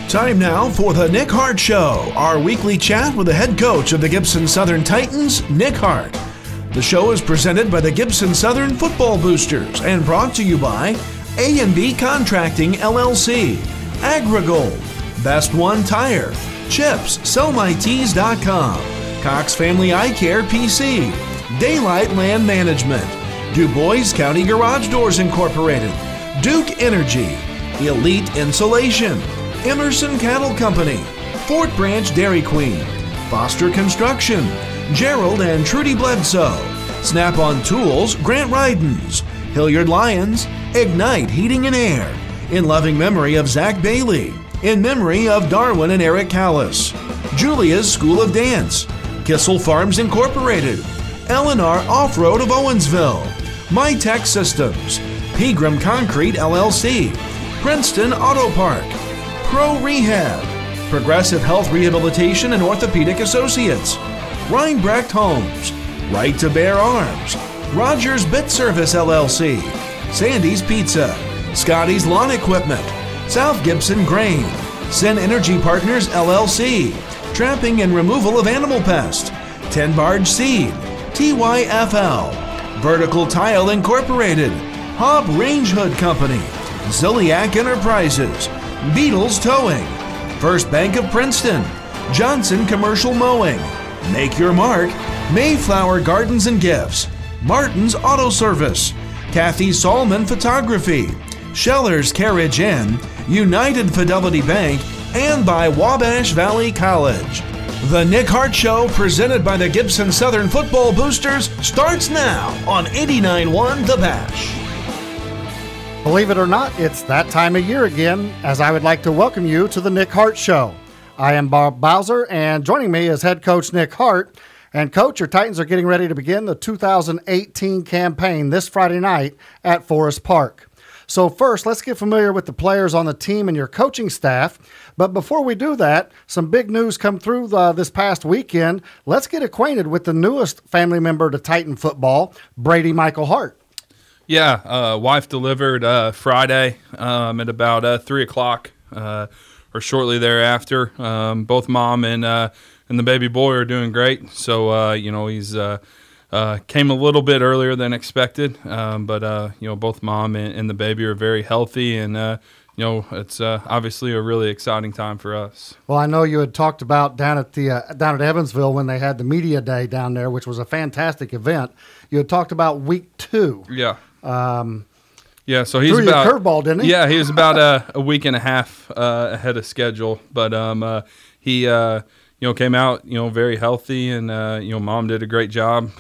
Time now for the Nick Hart Show, our weekly chat with the head coach of the Gibson Southern Titans, Nick Hart. The show is presented by the Gibson Southern Football Boosters and brought to you by A&B Contracting, LLC, AgriGold, Best One Tire, Chips, SellMyTees.com, Cox Family Eye Care PC, Daylight Land Management, Du Bois County Garage Doors Incorporated, Duke Energy, Elite Insulation, Emerson Cattle Company, Fort Branch Dairy Queen, Foster Construction, Gerald and Trudy Bledsoe, Snap-on Tools, Grant Rydens, Hilliard Lyons, Ignite Heating and Air, in loving memory of Zach Bailey, in memory of Darwin and Eric Callis, Julia's School of Dance, Kissel Farms Incorporated, Eleanor Off-Road of Owensville, MyTech Systems, Pegram Concrete LLC, Princeton Auto Park, Pro Rehab, Progressive Health Rehabilitation and Orthopedic Associates, Reinbrecht Homes, Right to Bear Arms, Rogers Bit Service LLC, Sandy's Pizza, Scotty's Lawn Equipment, South Gibson Grain, Sen Energy Partners LLC, Trapping and Removal of Animal Pest, 10 Barge Seed, TYFL, Vertical Tile Incorporated, Hobb Range Hood Company, Ziliac Enterprises, Beatles Towing, First Bank of Princeton, Johnson Commercial Mowing, Make Your Mark, Mayflower Gardens and Gifts, Martin's Auto Service, Kathy Solman Photography, Scheller's Carriage Inn, United Fidelity Bank, and by Wabash Valley College. The Nick Hart Show, presented by the Gibson Southern Football Boosters, starts now on 89.1 The Bash. Believe it or not, it's that time of year again, as I would like to welcome you to the Nick Hart Show. I am Bob Bowser, and joining me is head coach Nick Hart. And coach, your Titans are getting ready to begin the 2018 campaign this Friday night at Forest Park. So first, let's get familiar with the players on the team and your coaching staff. But before we do that, some big news come through this past weekend. Let's get acquainted with the newest family member to Titan football, Brady Michael Hart. Yeah, wife delivered Friday at about 3 o'clock or shortly thereafter. Both mom and the baby boy are doing great. So, he's came a little bit earlier than expected. But both mom and the baby are very healthy, and, it's obviously a really exciting time for us. Well, I know you had talked about down at Evansville when they had the media day down there, which was a fantastic event. You had talked about week 2. Yeah. So he's threw about a curveball, didn't he? Yeah, he was about a week and a half ahead of schedule, but he came out very healthy, and mom did a great job.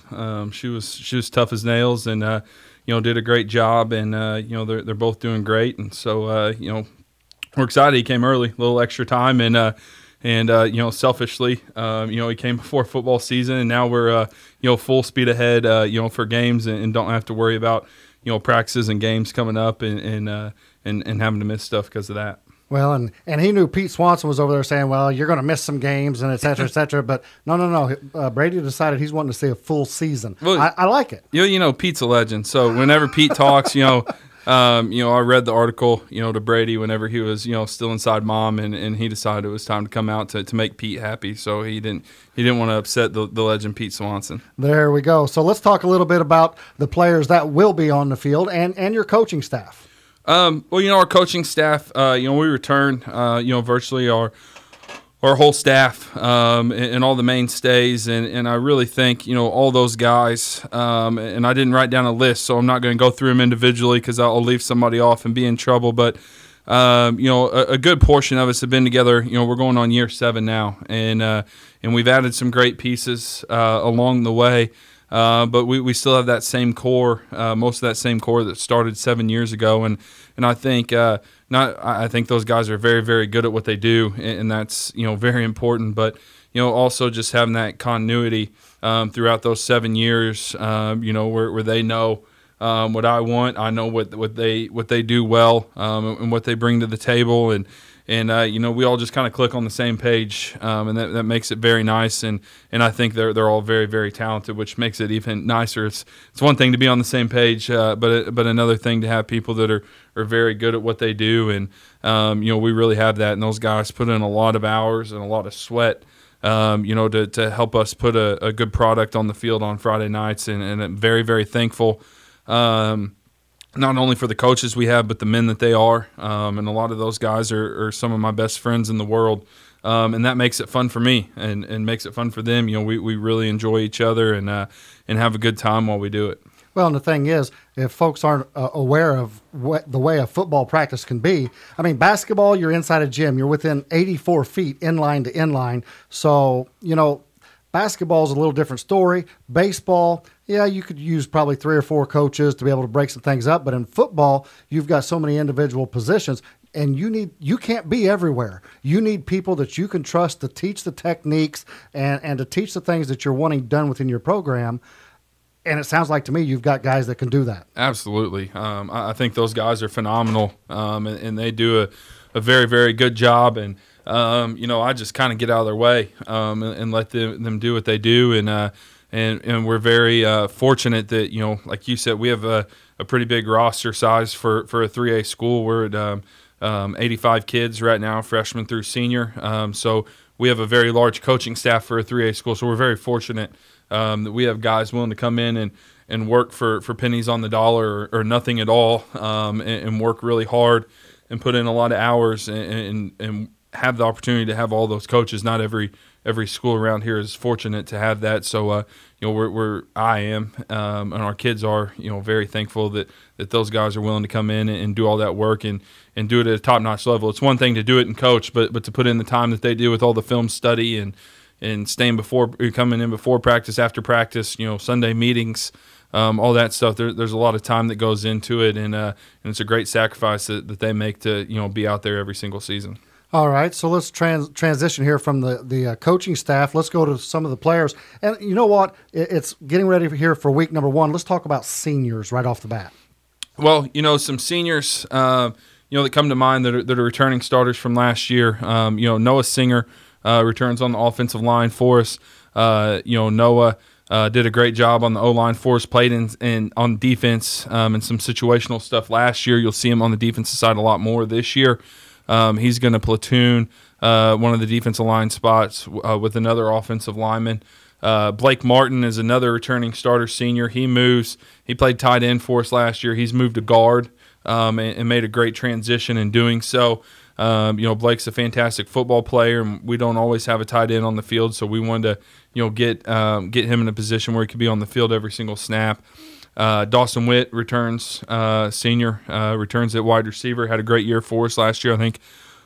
She was tough as nails, and did a great job, and they're both doing great, and so we're excited. He came early, a little extra time, and selfishly, he came before football season, and now we're full speed ahead for games, and don't have to worry about practices and games coming up and having to miss stuff because of that. Well, and he knew Pete Swanson was over there saying, well, you're going to miss some games and et cetera, et cetera. But no. Brady decided he's wanting to see a full season. Well, I like it. Pete's a legend. So whenever Pete talks, I read the article, to Brady whenever he was, still inside mom, and he decided it was time to come out to make Pete happy. So he didn't want to upset the legend Pete Swanson. There we go. So let's talk a little bit about the players that will be on the field and your coaching staff. Our coaching staff, we returned, virtually our whole staff and all the mainstays, and I really think, all those guys, and I didn't write down a list, so I'm not going to go through them individually because I'll leave somebody off and be in trouble, but, a good portion of us have been together. We're going on year 7 now, and we've added some great pieces along the way. But we still have that same core, most of that same core that started 7 years ago, and I think I think those guys are very, very good at what they do, and that's very important. But also just having that continuity throughout those 7 years, where they know what I want. I know what they do well, and what they bring to the table, and we all just kind of click on the same page, and that makes it very nice. And I think they're all very, very talented, which makes it even nicer. It's one thing to be on the same page, but another thing to have people that are very good at what they do. And we really have that, and those guys put in a lot of hours and a lot of sweat, to help us put a good product on the field on Friday nights. And I'm very, very thankful. Not only for the coaches we have, but the men that they are. And a lot of those guys are some of my best friends in the world. And that makes it fun for me and makes it fun for them. We really enjoy each other and have a good time while we do it. Well, and the thing is, if folks aren't aware of the way a football practice can be, I mean, basketball, you're inside a gym. You're within 84 feet inline to inline. So, basketball is a little different story. Baseball, yeah, you could use probably 3 or 4 coaches to be able to break some things up. But in football, you've got so many individual positions, and you can't be everywhere. You need people that you can trust to teach the techniques and to teach the things that you're wanting done within your program. And it sounds like to me you've got guys that can do that. Absolutely. I think those guys are phenomenal, and they do a very, very good job. And, I just kind of get out of their way and let them do what they do. And we're very fortunate that, like you said, we have a pretty big roster size for a 3A school. We're at 85 kids right now, freshman through senior. So we have a very large coaching staff for a 3A school. So we're very fortunate that we have guys willing to come in and work for pennies on the dollar or nothing at all, and work really hard and put in a lot of hours and have the opportunity to have all those coaches. Not every school around here is fortunate to have that. So I am, and our kids are, very thankful that those guys are willing to come in and do all that work and do it at a top-notch level. It's one thing to do it and coach, but to put in the time that they do with all the film study and coming in before practice, after practice, Sunday meetings, all that stuff. There's a lot of time that goes into it, and it's a great sacrifice that they make to be out there every single season. All right, so let's transition here from the coaching staff. Let's go to some of the players. And you know what? It's getting ready here for week number 1. Let's talk about seniors right off the bat. Well, some seniors, that come to mind that are returning starters from last year. Noah Singer returns on the offensive line for us. Noah did a great job on the O-line for us, played in on defense and some situational stuff last year. You'll see him on the defensive side a lot more this year. He's going to platoon one of the defensive line spots with another offensive lineman. Blake Martin is another returning starter senior. He played tight end for us last year. He's moved to guard and made a great transition in doing so. Blake's a fantastic football player, and we don't always have a tight end on the field, so we wanted to get him in a position where he could be on the field every single snap. Dawson Witt returns, senior, returns at wide receiver. Had a great year for us last year. I think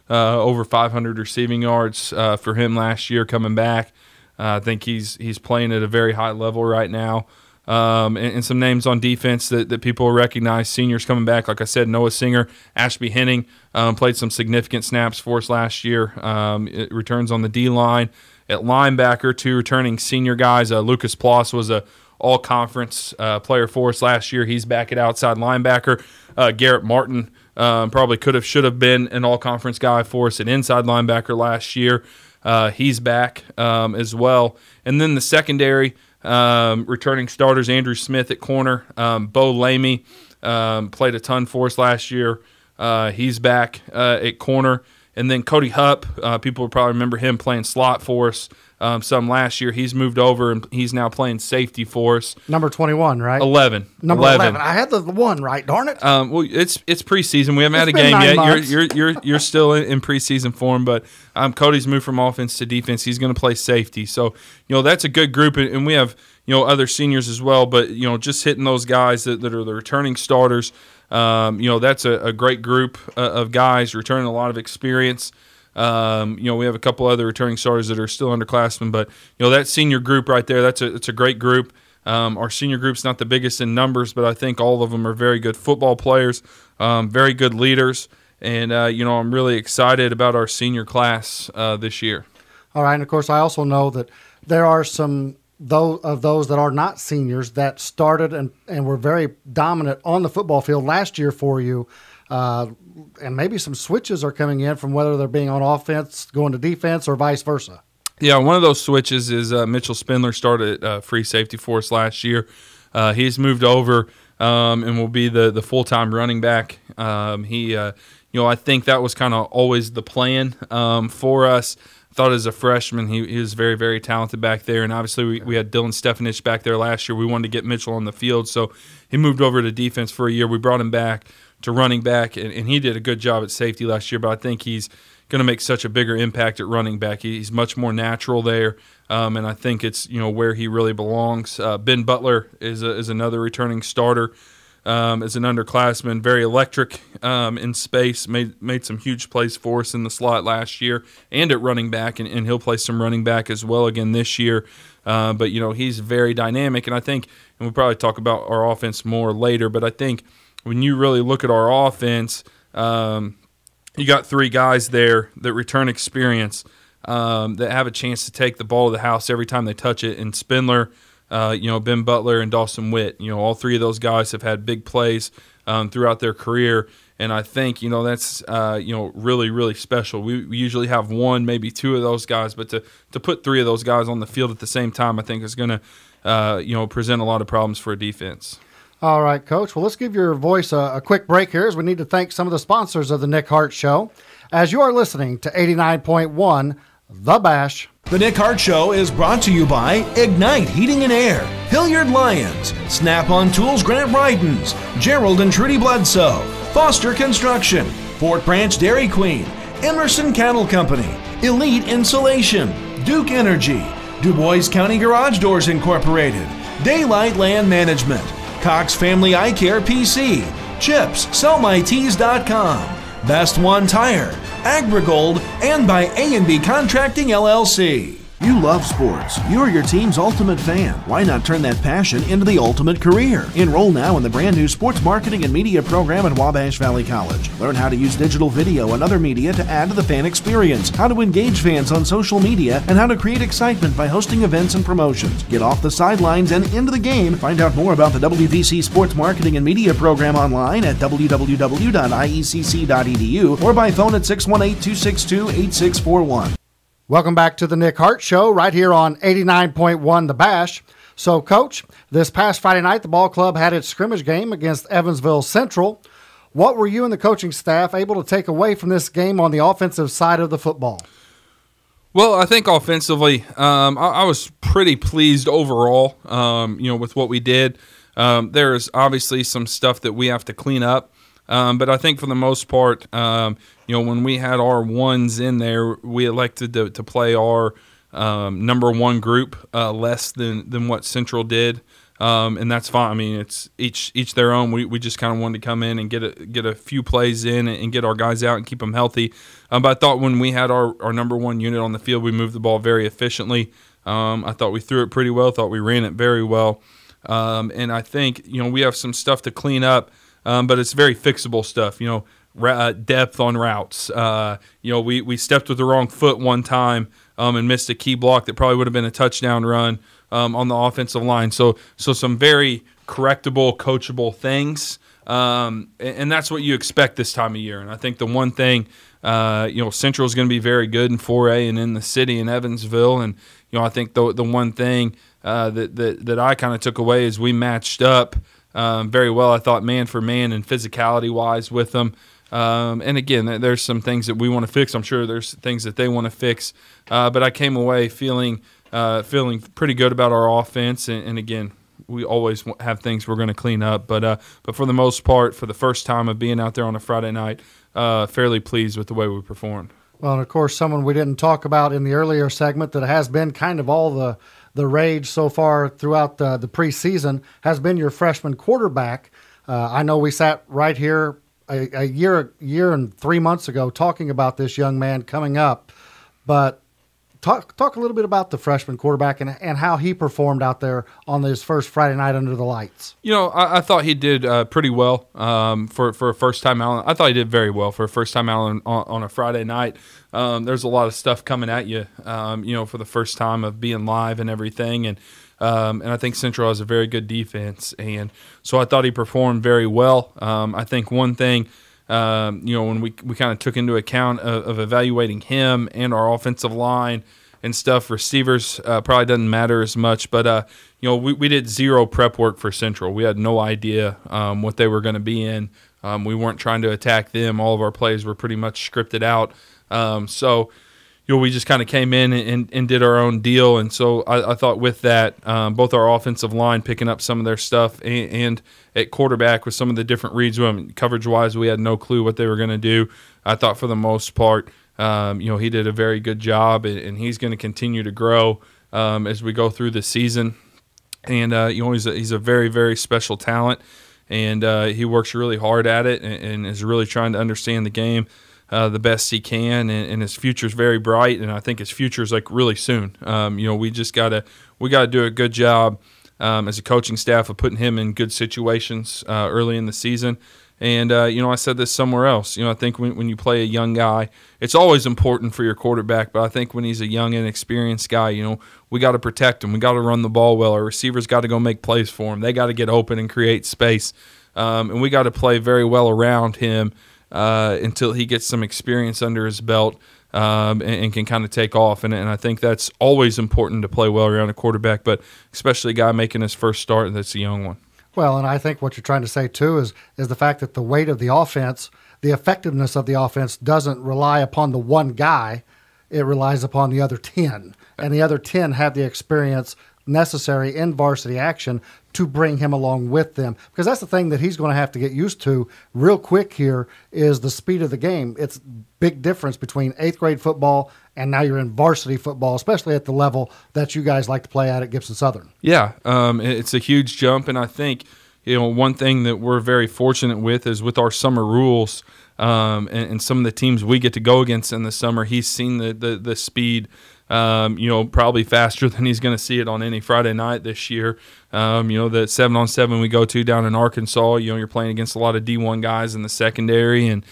over 500 receiving yards for him last year coming back. I think he's playing at a very high level right now. And some names on defense that people recognize. Seniors coming back, like I said, Noah Singer, Ashby Henning played some significant snaps for us last year. It returns on the D-line. At linebacker, 2 returning senior guys. Lucas Ploss was a all-conference player for us last year. He's back at outside linebacker. Garrett Martin probably should have been an all-conference guy for us at inside linebacker last year. He's back as well. And then the secondary, returning starters, Andrew Smith at corner. Bo Lamy played a ton for us last year. He's back at corner. And then Cody Hupp, people will probably remember him playing slot for us some last year. He's moved over, and he's now playing safety for us. Number 21, right? 11. Number 11. I had the 1 right, darn it. Well, it's preseason. We haven't had a game yet. You're still in preseason form, but Cody's moved from offense to defense. He's going to play safety. So, that's a good group, and we have other seniors as well. But just hitting those guys that are the returning starters. That's a great group of guys returning a lot of experience. We have a couple other returning starters that are still underclassmen, but that senior group right there, it's a great group. Our senior group's not the biggest in numbers, but I think all of them are very good football players, very good leaders, and I'm really excited about our senior class this year. All right, and of course I also know that there are some those that are not seniors that started and were very dominant on the football field last year for you. And maybe some switches are coming in from whether they're being on offense, going to defense, or vice versa. Yeah, one of those switches is Mitchell Spindler started free safety for us last year. He's moved over and will be the full-time running back. I think that was kind of always the plan for us. I thought as a freshman he was very, very talented back there, and obviously we had Dylan Stefanich back there last year. We wanted to get Mitchell on the field, so he moved over to defense for a year. We brought him back to running back, and he did a good job at safety last year, but I think he's going to make such a bigger impact at running back. He's much more natural there, and I think it's where he really belongs. Ben Butler is another returning starter. As an underclassman, very electric in space, made some huge plays for us in the slot last year and at running back, and he'll play some running back as well again this year. But he's very dynamic, and I think, and we'll probably talk about our offense more later, but I think when you really look at our offense, you got three guys there that return experience, that have a chance to take the ball to the house every time they touch it, and Spindler, Ben Butler and Dawson Witt. All three of those guys have had big plays throughout their career, and I think that's really, really special. We usually have one, maybe two of those guys, but to put three of those guys on the field at the same time, I think is going to present a lot of problems for a defense. All right, Coach. Well, let's give your voice a quick break here as we need to thank some of the sponsors of the Nick Hart Show. As you are listening to 89.1 The Bash. The Nick Hart Show is brought to you by Ignite Heating and Air, Hilliard Lyons, Snap-on Tools Grant Rydens, Gerald and Trudy Bledsoe, Foster Construction, Fort Branch Dairy Queen, Emerson Cattle Company, Elite Insulation, Duke Energy, Du Bois County Garage Doors Incorporated, Daylight Land Management, Cox Family Eye Care PC, Chips, SellMyTees.com, Best One Tire, AgriGold, and by A&B Contracting LLC. You love sports. You're your team's ultimate fan. Why not turn that passion into the ultimate career? Enroll now in the brand new Sports Marketing and Media program at Wabash Valley College. Learn how to use digital video and other media to add to the fan experience, how to engage fans on social media, and how to create excitement by hosting events and promotions. Get off the sidelines and into the game. Find out more about the WVC Sports Marketing and Media program online at www.iecc.edu or by phone at 618-262-8641. Welcome back to the Nick Hart Show right here on 89.1 The Bash. So, Coach, this past Friday night, the ball club had its scrimmage game against Evansville Central. What were you and the coaching staff able to take away from this game on the offensive side of the football? Well, I think offensively, I was pretty pleased overall, with what we did. There's obviously some stuff that we have to clean up. But I think for the most part, when we had our ones in there, we elected to play our number one group less than what Central did, and that's fine. I mean, it's each their own. We just kind of wanted to come in and get a few plays in and get our guys out and keep them healthy. But I thought when we had our number one unit on the field, we moved the ball very efficiently. I thought we threw it pretty well. Thought we ran it very well. And I think we have some stuff to clean up. But it's very fixable stuff, depth on routes. We stepped with the wrong foot one time and missed a key block that probably would have been a touchdown run on the offensive line. So some very correctable, coachable things, and that's what you expect this time of year. And I think the one thing, Central is going to be very good in 4A and in the city in Evansville. And I think the one thing that I kind of took away is we matched up very well, I thought, man for man and physicality-wise with them. And again, there's some things that we want to fix. I'm sure there's things that they want to fix. But I came away feeling pretty good about our offense. And again, we always have things we're going to clean up. But for the most part, for the first time of being out there on a Friday night, fairly pleased with the way we performed. Well, and of course, someone we didn't talk about in the earlier segment that has been kind of all the rage so far throughout the preseason has been your freshman quarterback. I know we sat right here a year and 3 months ago talking about this young man coming up, but talk a little bit about the freshman quarterback and how he performed out there on his first Friday night under the lights. I thought he did pretty well for a first time out. I thought he did very well for a first time out on a Friday night. There's a lot of stuff coming at you, for the first time of being live and everything. And And I think Central has a very good defense. And so I thought he performed very well. I think one thing, when we kind of took into account of evaluating him and our offensive line and stuff, receivers probably doesn't matter as much. But, we did zero prep work for Central. We had no idea what they were going to be in. We weren't trying to attack them. All of our plays were pretty much scripted out. We just kind of came in and did our own deal. And so I thought with that, both our offensive line picking up some of their stuff and at quarterback with some of the different reads, coverage-wise, we had no clue what they were going to do. I thought for the most part, he did a very good job, and he's going to continue to grow as we go through the season. And, he's a very, very special talent, and he works really hard at it and is really trying to understand the game the best he can, and his future's very bright, and I think his future's really soon. We gotta do a good job as a coaching staff of putting him in good situations early in the season. And I said this somewhere else. I think when you play a young guy, it's always important for your quarterback, but I think when he's a young, inexperienced guy, we got to protect him. We got to run the ball well. Our receivers got to go make plays for him. They got to get open and create space, and we got to play very well around him until he gets some experience under his belt and can kind of take off. And I think that's always important to play well around a quarterback, but especially a guy making his first start that's a young one. Well, and I think what you're trying to say, too, is the fact that the weight of the offense, the effectiveness of the offense doesn't rely upon the one guy. It relies upon the other 10. And the other 10 have the experience necessary in varsity action to bring him along with them. Because that's the thing that he's going to have to get used to real quick here is the speed of the game. It's big difference between 8th grade football and now you're in varsity football, especially at the level that you guys like to play at Gibson Southern. Yeah, it's a huge jump, and I think one thing that we're very fortunate with is with our summer rules and some of the teams we get to go against in the summer, he's seen the speed probably faster than he's going to see it on any Friday night this year. The 7-on-7 we go to down in Arkansas, you're playing against a lot of D1 guys in the secondary, and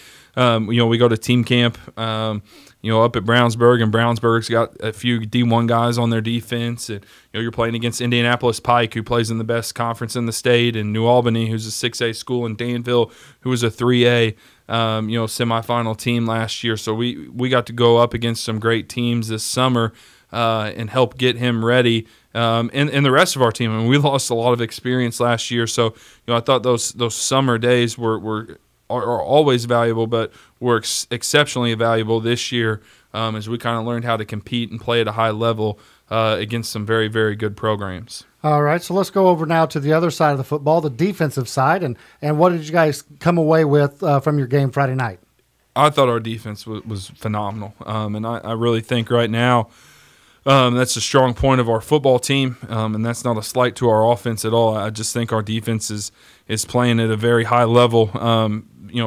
we go to team camp up at Brownsburg, and Brownsburg's got a few D1 guys on their defense, and you're playing against Indianapolis Pike, who plays in the best conference in the state, and New Albany, who's a 6A school, and Danville, who was a 3A semifinal team last year. So we got to go up against some great teams this summer and help get him ready. And the rest of our team, we lost a lot of experience last year. So I thought those summer days are always valuable, but were exceptionally valuable this year as we kind of learned how to compete and play at a high level against some very, very good programs. All right, so let's go over now to the other side of the football, the defensive side, and what did you guys come away with from your game Friday night? I thought our defense was phenomenal, and I really think right now that's a strong point of our football team, and that's not a slight to our offense at all. I just think our defense is playing at a very high level,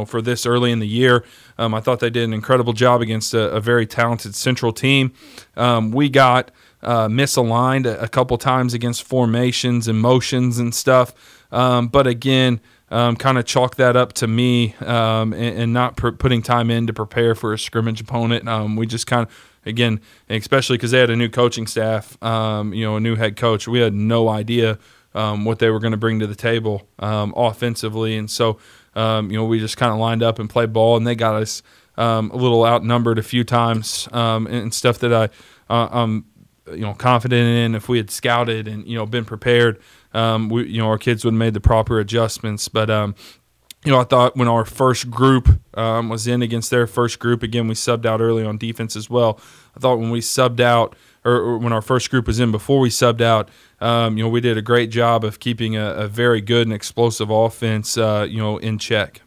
for this early in the year. I thought they did an incredible job against a very talented Central team. We got misaligned a couple times against formations and motions and stuff, but again, kind of chalk that up to me and not putting time in to prepare for a scrimmage opponent. We just kind of, again, especially because they had a new coaching staff, a new head coach, we had no idea what they were going to bring to the table offensively, and so we just kind of lined up and played ball, and they got us a little outnumbered a few times and stuff that I'm confident in. If we had scouted and been prepared, our kids would have made the proper adjustments. But I thought when our first group was in against their first group, again we subbed out early on defense as well. I thought when we subbed out, or when our first group was in before we subbed out, we did a great job of keeping a very good and explosive offense, in check.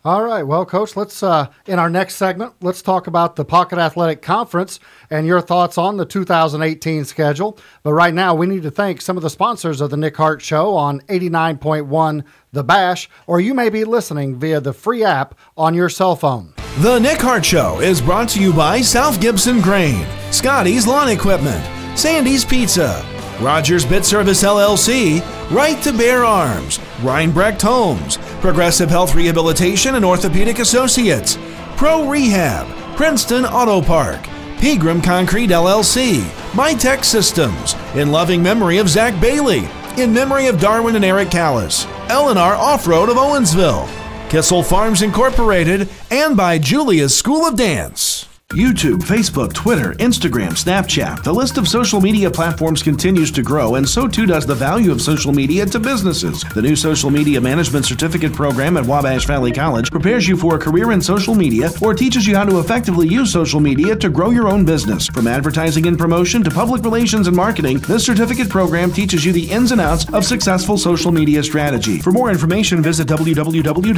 All right, well, Coach, let's in our next segment, let's talk about the Pocket Athletic Conference and your thoughts on the 2018 schedule. But right now, we need to thank some of the sponsors of the Nick Hart Show on 89.1 The Bash, or you may be listening via the free app on your cell phone. The Nick Hart Show is brought to you by South Gibson Grain, Scotty's Lawn Equipment, Sandy's Pizza, Rogers Bit Service LLC, Right to Bear Arms, Reinbrecht Homes, Progressive Health Rehabilitation and Orthopedic Associates, Pro Rehab, Princeton Auto Park, Pegram Concrete LLC, MyTech Systems, In loving memory of Zach Bailey. In memory of Darwin and Eric Callis. Eleanor Off-Road of Owensville. Kissel Farms Incorporated, and by Julia's School of Dance. YouTube, Facebook, Twitter, Instagram, Snapchat. The list of social media platforms continues to grow, and so too does the value of social media to businesses. The new Social Media Management Certificate program at Wabash Valley College prepares you for a career in social media or teaches you how to effectively use social media to grow your own business. From advertising and promotion to public relations and marketing, this certificate program teaches you the ins and outs of successful social media strategy. For more information, visit www.iecc.edu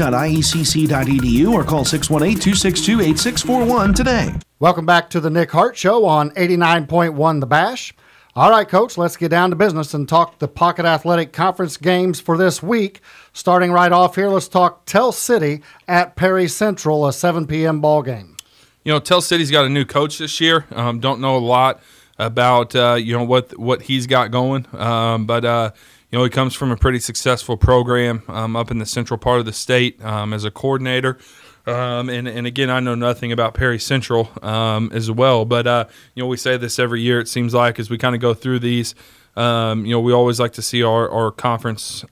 or call 618-262-8641 today. Welcome back to the Nick Hart Show on 89.1 The Bash. All right, Coach, let's get down to business and talk the Pocket Athletic Conference games for this week. Starting right off here, let's talk Tell City at Perry Central, a 7 p.m. ball game. You know, Tell City's got a new coach this year. Don't know a lot about what he's got going, but he comes from a pretty successful program up in the central part of the state as a coordinator. And again, I know nothing about Perry Central as well, but we say this every year. It seems like as we kind of go through these, we always like to see our conference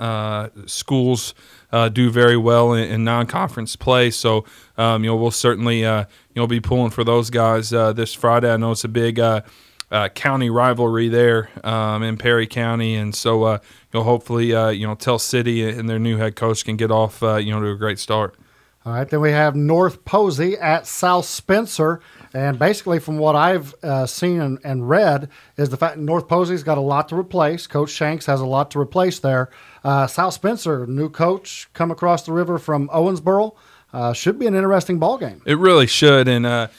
schools do very well in non-conference play. So we'll certainly be pulling for those guys this Friday. I know it's a big county rivalry there in Perry County, and so hopefully Tell City and their new head coach can get off to a great start. All right, then we have North Posey at South Spencer, and basically from what I've seen and read is the fact North Posey's got a lot to replace. Coach Shanks has a lot to replace there. South Spencer, new coach, come across the river from Owensboro. Should be an interesting ball game. It really should, and I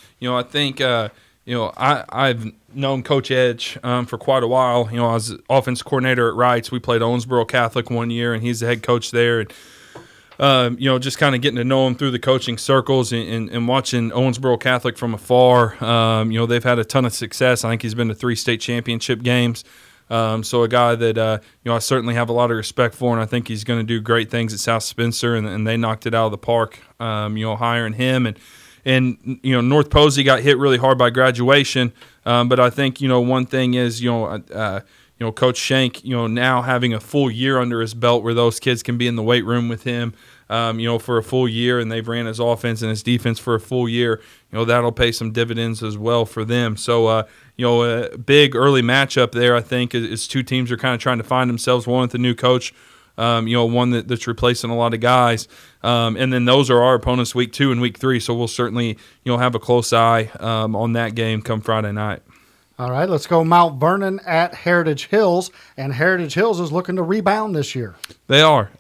think I've known Coach Edge for quite a while. I was offense coordinator at Wrights. We played Owensboro Catholic one year, and he's the head coach there. And just kind of getting to know him through the coaching circles and watching Owensboro Catholic from afar. They've had a ton of success. I think he's been to 3 state championship games. So a guy that, I certainly have a lot of respect for, and I think he's going to do great things at South Spencer, and they knocked it out of the park, hiring him. And North Posey got hit really hard by graduation. But I think, one thing is, Coach Shank, now having a full year under his belt where those kids can be in the weight room with him, for a full year, and they've ran his offense and his defense for a full year, that'll pay some dividends as well for them. So, a big early matchup there, I think, is two teams are kind of trying to find themselves, one with the new coach, one that's replacing a lot of guys. And then those are our opponents week 2 and week 3, so we'll certainly, have a close eye on that game come Friday night. All right, let's go Mount Vernon at Heritage Hills, and Heritage Hills is looking to rebound this year. They are,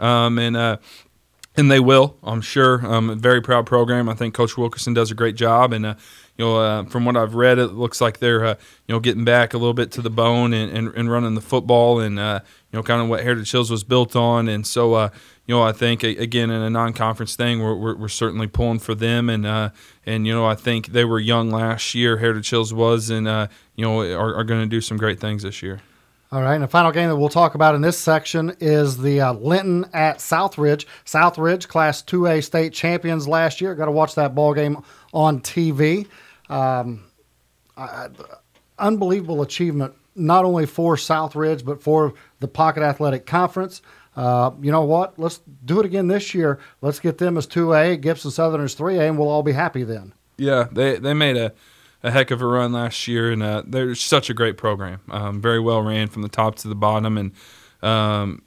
and they will, I'm sure. A very proud program. I think Coach Wilkerson does a great job, and from what I've read, it looks like they're getting back a little bit to the bone and running the football, and kind of what Heritage Hills was built on. And so I think again in a non-conference thing, we're certainly pulling for them, and I think they were young last year. Heritage Hills was, and are going to do some great things this year. All right, and the final game that we'll talk about in this section is the Linton at Southridge. Southridge, Class 2A state champions last year. Got to watch that ball game on TV. Unbelievable achievement, not only for Southridge, but for the Pocket Athletic Conference. You know what? Let's do it again this year. Let's get them as 2A, Gibson Southern as 3A, and we'll all be happy then. Yeah, they made a heck of a run last year, and they're such a great program. Very well ran from the top to the bottom, and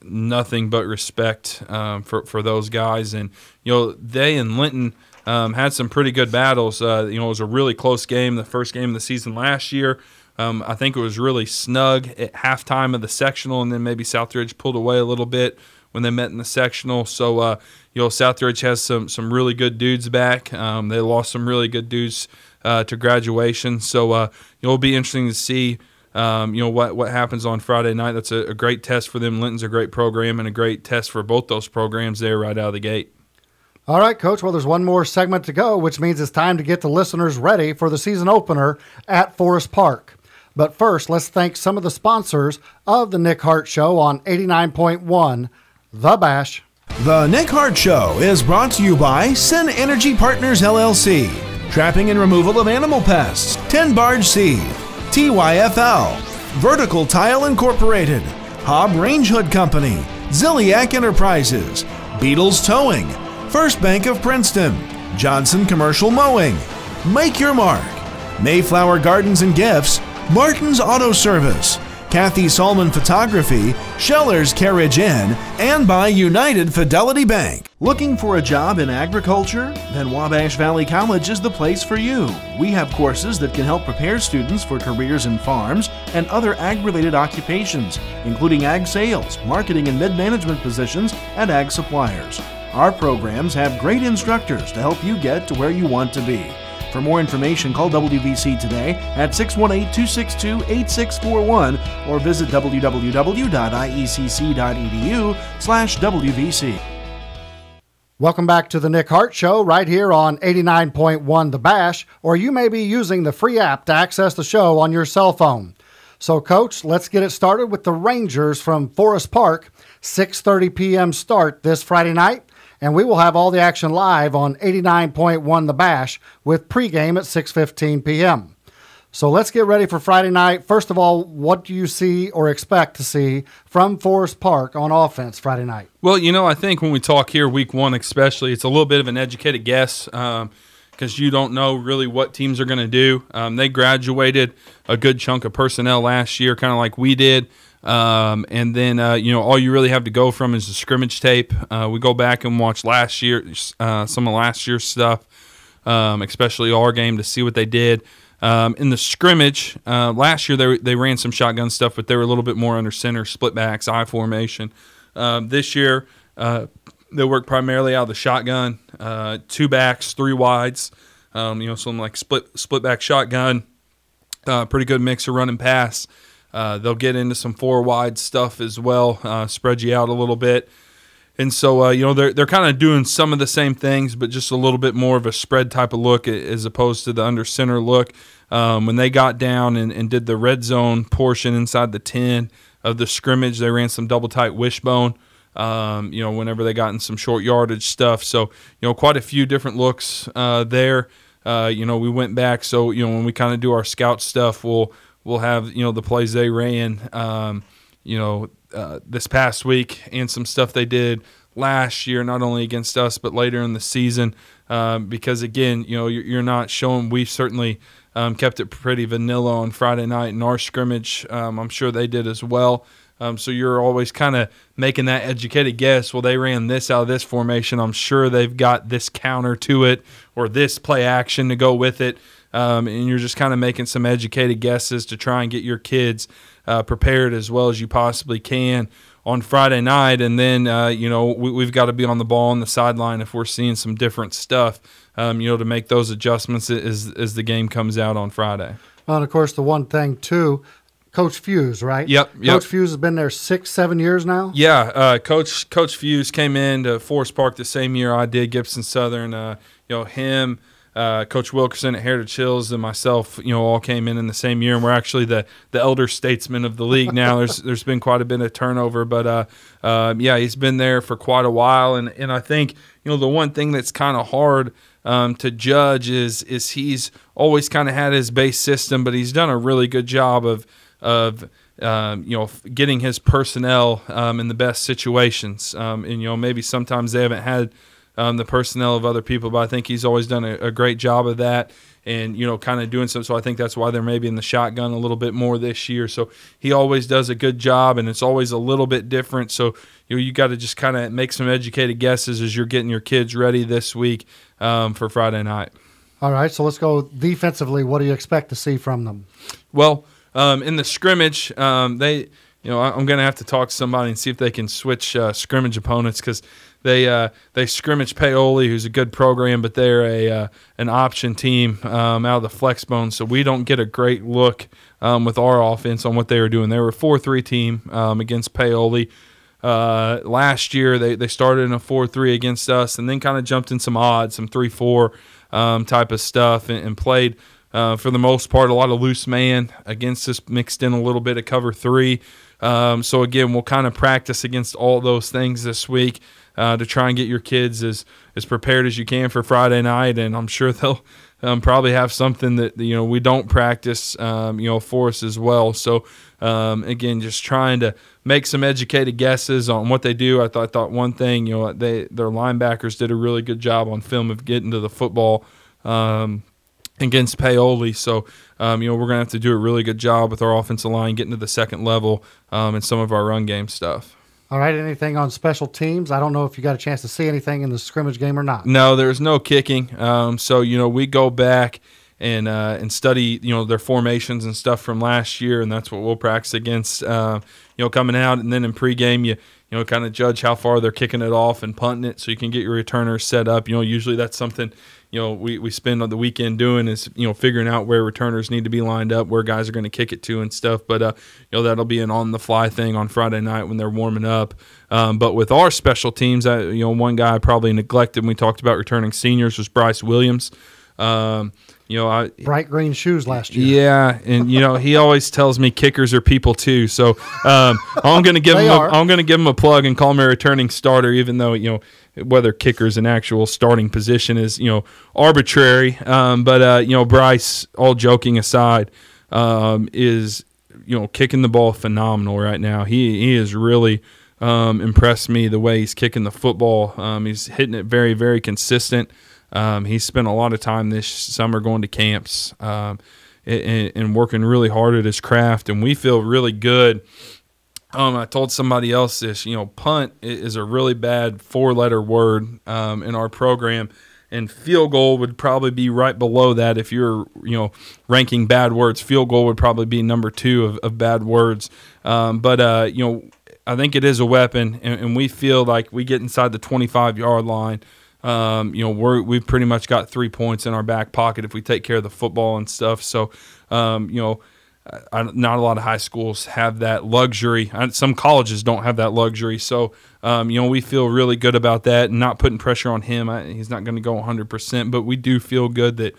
nothing but respect for those guys. And they and Linton had some pretty good battles. It was a really close game, the first game of the season last year. I think it was really snug at halftime of the sectional, and then maybe Southridge pulled away a little bit when they met in the sectional. So Southridge has some really good dudes back. They lost some really good dudes to graduation. So it'll be interesting to see what happens on Friday night. That's a great test for them. Linton's a great program and a great test for both those programs there right out of the gate. All right, Coach. Well, there's one more segment to go, which means it's time to get the listeners ready for the season opener at Forest Park. But first, let's thank some of the sponsors of the Nick Hart Show on 89.1 The Bash. The Nick Hart Show is brought to you by Sin Energy Partners, LLC. Trapping and removal of animal pests. 10 Barge Seed. TYFL. Vertical Tile Incorporated, Hobb Range Hood Company, Ziliak Enterprises, Beatles Towing, First Bank of Princeton, Johnson Commercial Mowing, Make Your Mark, Mayflower Gardens and Gifts, Martin's Auto Service, Kathy Solman Photography, Scheller's Carriage Inn, and by United Fidelity Bank. Looking for a job in agriculture? Then Wabash Valley College is the place for you. We have courses that can help prepare students for careers in farms and other ag-related occupations, including ag sales, marketing and mid-management positions, and ag suppliers. Our programs have great instructors to help you get to where you want to be. For more information, call WVC today at 618-262-8641 or visit www.iecc.edu/WVC. Welcome back to the Nick Hart Show right here on 89.1 The Bash, or you may be using the free app to access the show on your cell phone. So, Coach, let's get it started with the Rangers from Forest Park, 6:30 p.m. start this Friday night. And we will have all the action live on 89.1 The Bash with pregame at 6:15 p.m. So let's get ready for Friday night. First of all, what do you see or expect to see from Forest Park on offense Friday night? Well, I think when we talk here week one especially, it's a little bit of an educated guess because you don't know really what teams are going to do. They graduated a good chunk of personnel last year, kind of like we did. And then, all you really have to go from is the scrimmage tape. We go back and watch last year, some of last year's stuff, especially our game, to see what they did. In the scrimmage, last year they ran some shotgun stuff, but they were a little bit more under center, split backs, I formation. This year, they work primarily out of the shotgun, 2 backs, 3 wides, something like split back shotgun, pretty good mix of run and pass. They'll get into some 4 wide stuff as well, spread you out a little bit. And so, they're kind of doing some of the same things, but just a little bit more of a spread type of look as opposed to the under center look. When they got down and did the red zone portion inside the 10 of the scrimmage, they ran some double tight wishbone, whenever they got in some short yardage stuff. So, quite a few different looks there. We went back. So, when we kind of do our scout stuff, we'll have, the plays they ran, this past week and some stuff they did last year, not only against us, but later in the season. Because, again, you're not showing – we certainly kept it pretty vanilla on Friday night in our scrimmage. I'm sure they did as well. So you're always kind of making that educated guess. Well, they ran this out of this formation. I'm sure they've got this counter to it or this play action to go with it. And you're just kind of making some educated guesses to try and get your kids prepared as well as you possibly can on Friday night. And then, we've got to be on the ball on the sideline if we're seeing some different stuff, to make those adjustments as the game comes out on Friday. Well, and, of course, the one thing, too, Coach Fuse, right? Yep. Coach Fuse has been there 6-7 years now? Yeah. Coach Fuse came in to Forest Park the same year I did, Gibson Southern. Him, Coach Wilkerson at Heritage Hills, and myself, all came in the same year, and we're actually the elder statesmen of the league now. There's been quite a bit of turnover, but he's been there for quite a while, and I think the one thing that's kind of hard to judge is he's always kind of had his base system, but he's done a really good job of getting his personnel in the best situations, and maybe sometimes they haven't had the personnel of other people, but I think he's always done a great job of that and, kind of doing so. So I think that's why they're maybe in the shotgun a little bit more this year. So he always does a good job, and it's always a little bit different. So, you got to just kind of make some educated guesses as you're getting your kids ready this week for Friday night. All right, so let's go defensively. What do you expect to see from them? Well, in the scrimmage, I'm going to have to talk to somebody and see if they can switch scrimmage opponents because they scrimmage Paoli, who's a good program, but they're an option team out of the flex bone, so we don't get a great look with our offense on what they were doing. They were a 4-3 team against Paoli. Last year they started in a 4-3 against us and then kind of jumped in some odds, some 3-4 type of stuff and played for the most part a lot of loose man against us, mixed in a little bit of cover 3. So again, we'll kind of practice against all those things this week to try and get your kids as prepared as you can for Friday night, and I'm sure they'll probably have something that we don't practice for us as well. So again, just trying to make some educated guesses on what they do. I thought one thing, their linebackers did a really good job on film of getting to the football against Paoli. So we're going to have to do a really good job with our offensive line getting to the second level and some of our run game stuff. All right, anything on special teams? I don't know if you got a chance to see anything in the scrimmage game or not. No, there's no kicking. So we go back and study their formations and stuff from last year, and that's what we'll practice against coming out. And then in pregame, you kind of judge how far they're kicking it off and punting it, so you can get your returners set up. Usually that's something we spend on the weekend doing is figuring out where returners need to be lined up, where guys are going to kick it to and stuff. But that'll be an on the fly thing on Friday night when they're warming up. But with our special teams, one guy I probably neglected when we talked about returning seniors was Bryce Williams. Bright green shoes last year. Yeah, and he always tells me kickers are people too. So I'm going to give him a plug and call him a returning starter, even though whether kicker's an actual starting position is arbitrary. But Bryce, all joking aside, is kicking the ball phenomenal right now. He has really impressed me the way he's kicking the football. He's hitting it very, very consistent. He's spent a lot of time this summer going to camps and working really hard at his craft, and we feel really good. I told somebody else this, punt is a really bad 4-letter word in our program, and field goal would probably be right below that. If you're, ranking bad words, field goal would probably be number 2 of bad words. I think it is a weapon, and we feel like we get inside the 25-yard line. We've pretty much got 3 points in our back pocket if we take care of the football and stuff. So, not a lot of high schools have that luxury. Some colleges don't have that luxury. So, we feel really good about that and not putting pressure on him. He's not going to go 100%, but we do feel good that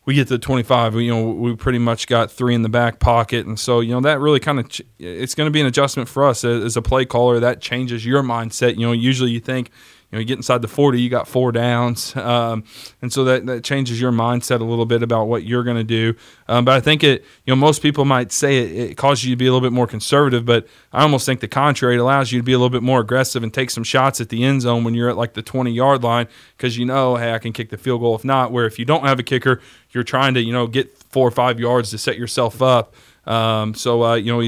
we get to 25. We pretty much got 3 in the back pocket. And so, that really kind of it's going to be an adjustment for us as a play caller. That changes your mindset. Usually you think, you get inside the 40, you got 4 downs. And so that changes your mindset a little bit about what you're going to do. But I think most people might say it causes you to be a little bit more conservative, but I almost think the contrary. It allows you to be a little bit more aggressive and take some shots at the end zone when you're at like the 20-yard line because hey, I can kick the field goal if not, where if you don't have a kicker, you're trying to, get 4 or 5 yards to set yourself up. He's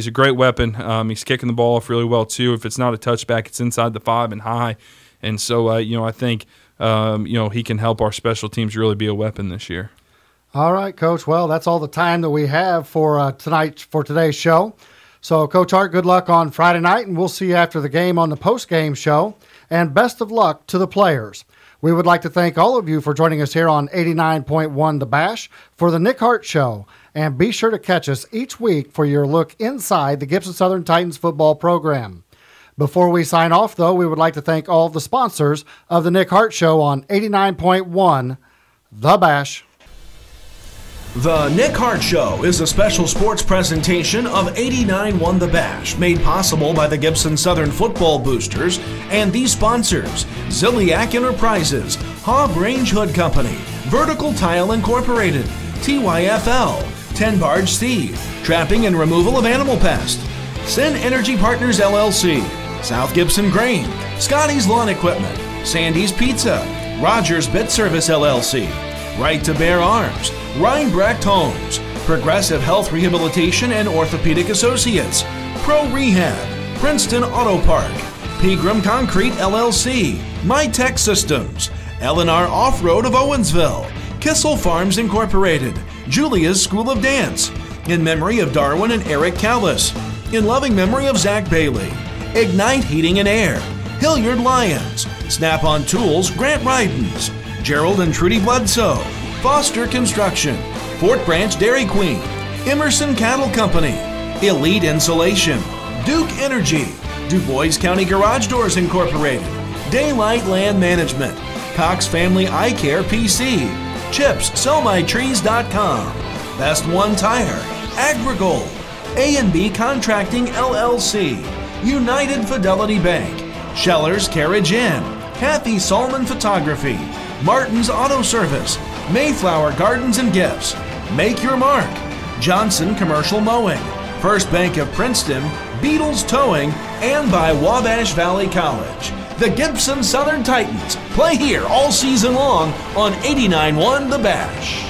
a great weapon. He's kicking the ball off really well too. If it's not a touchback, it's inside the 5 and high. And so, I think, he can help our special teams really be a weapon this year. All right, Coach. Well, that's all the time that we have for today's show. So, Coach Hart, good luck on Friday night, and we'll see you after the game on the post-game show. And best of luck to the players. We would like to thank all of you for joining us here on 89.1 The Bash for the Nick Hart Show. And be sure to catch us each week for your look inside the Gibson Southern Titans football program. Before we sign off, though, we would like to thank all the sponsors of the Nick Hart Show on 89.1 The Bash. The Nick Hart Show is a special sports presentation of 89.1 The Bash, made possible by the Gibson Southern Football Boosters and these sponsors: Ziliak Enterprises, Hog Range Hood Company, Vertical Tile Incorporated, TYFL, 10 Barge Steve, Trapping and Removal of Animal Pest, Sin Energy Partners LLC, South Gibson Grain, Scotty's Lawn Equipment, Sandy's Pizza, Rogers Bit Service LLC, Right to Bear Arms, Reinbrecht Homes, Progressive Health Rehabilitation and Orthopedic Associates, Pro Rehab, Princeton Auto Park, Pegram Concrete LLC, MyTech Systems, L&R Off-Road of Owensville, Kissel Farms Incorporated, Julia's School of Dance, in memory of Darwin and Eric Callis, in loving memory of Zach Bailey, Ignite Heating and Air, Hilliard Lyons, Snap-on Tools, Grant Rydens, Gerald and Trudy Bledsoe, Foster Construction, Fort Branch Dairy Queen, Emerson Cattle Company, Elite Insulation, Duke Energy, Du Bois County Garage Doors Incorporated, Daylight Land Management, Cox Family Eye Care PC, Chips, SellMyTrees.com, Best One Tire, Agrigold, A&B Contracting LLC, United Fidelity Bank, Scheller's Carriage Inn, Kathy Solomon Photography, Martin's Auto Service, Mayflower Gardens and Gifts, Make Your Mark, Johnson Commercial Mowing, First Bank of Princeton, Beatles Towing, and by Wabash Valley College. The Gibson Southern Titans play here all season long on 89.1 The Bash.